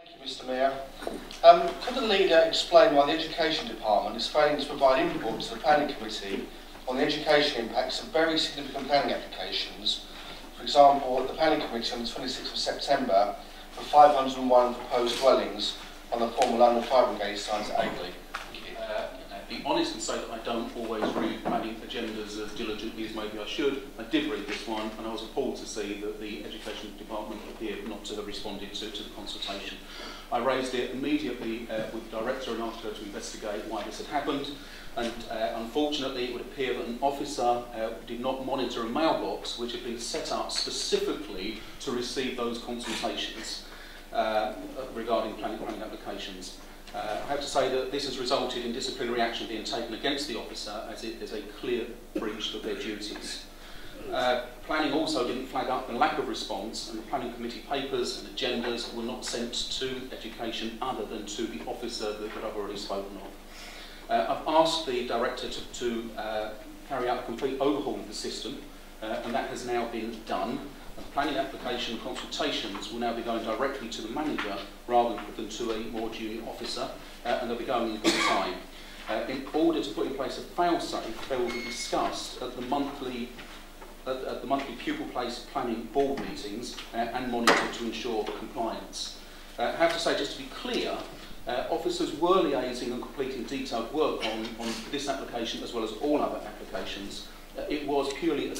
Thank you, Mr. Mayor. Could the leader explain why the Education Department is failing to provide input to the Planning Committee on the education impacts of very significant planning applications? For example, at the Planning Committee on the 26th of September for 501 proposed dwellings on the former London Fire Brigade site at Aveley. Be honest and say that I don't always read planning agendas as diligently as maybe I should. I did read this one, and I was appalled to see that the Education Department appeared not to have responded to the consultation. I raised it immediately with the Director and asked her to investigate why this had happened, and unfortunately it would appear that an officer did not monitor a mailbox which had been set up specifically to receive those consultations regarding planning applications. I have to say that this has resulted in disciplinary action being taken against the officer, as it is a clear breach of their duties. Planning also didn't flag up the lack of response, and the planning committee papers and agendas were not sent to education other than to the officer that I've already spoken of. I've asked the director to carry out a complete overhaul of the system, and that has now been done. Planning application consultations will now be going directly to the manager rather than to a more junior officer, and they'll be going in good time. In order to put in place a fail-safe, they will be discussed at the monthly pupil placed planning board meetings and monitored to ensure compliance. I have to say, just to be clear, officers were liaising and completing detailed work on this application as well as all other applications. It was purely an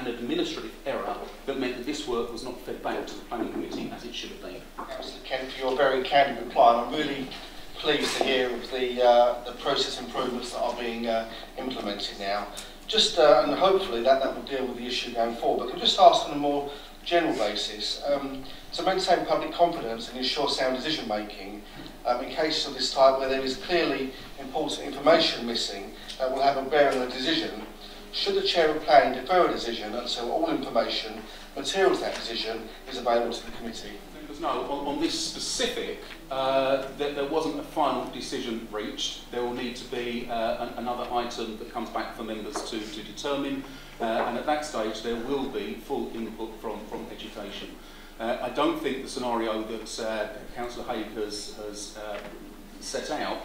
administrative error that meant that this work was not fed back to the Planning Committee as it should have been. Councillor Kent, for your very candid reply. I'm really pleased to hear of the process improvements that are being implemented now. Just and hopefully that will deal with the issue going forward. But can I just ask on a more general basis, to maintain public confidence and ensure sound decision making in cases of this type where there is clearly important information missing that will have a bearing on the decision, should the Chair of Planning defer a decision until all information material to that decision is available to the committee? No, on this specific, there wasn't a final decision reached. There will need to be another item that comes back for members to determine, and at that stage there will be full input from education. I don't think the scenario that Councillor Haig has set out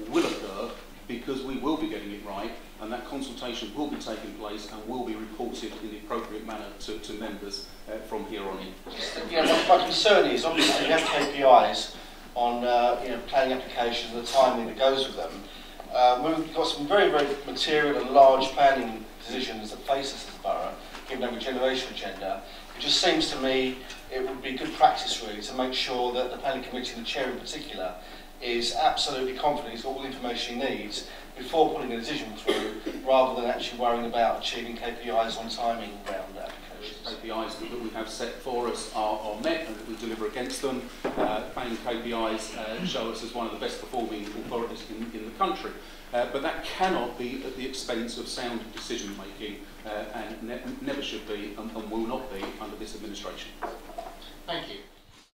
will occur, because we will be getting it right, and that consultation will be taking place and will be reported in the appropriate manner to members from here on in. My concern is, obviously, we have KPIs on planning applications and the timing that goes with them. We've got some very, very material and large planning decisions that face us as a borough, given our regeneration agenda. It just seems to me it would be good practice, really, to make sure that the Planning Committee, and the Chair in particular, is absolutely confident he's got all the information he needs before putting a decision through, rather than actually worrying about achieving KPIs on timing around applications. KPIs that we have set for us are met, and we deliver against them. Planning KPIs show us as one of the best performing authorities in the country. But that cannot be at the expense of sound decision making, and never should be, and will not be under this administration. Thank you.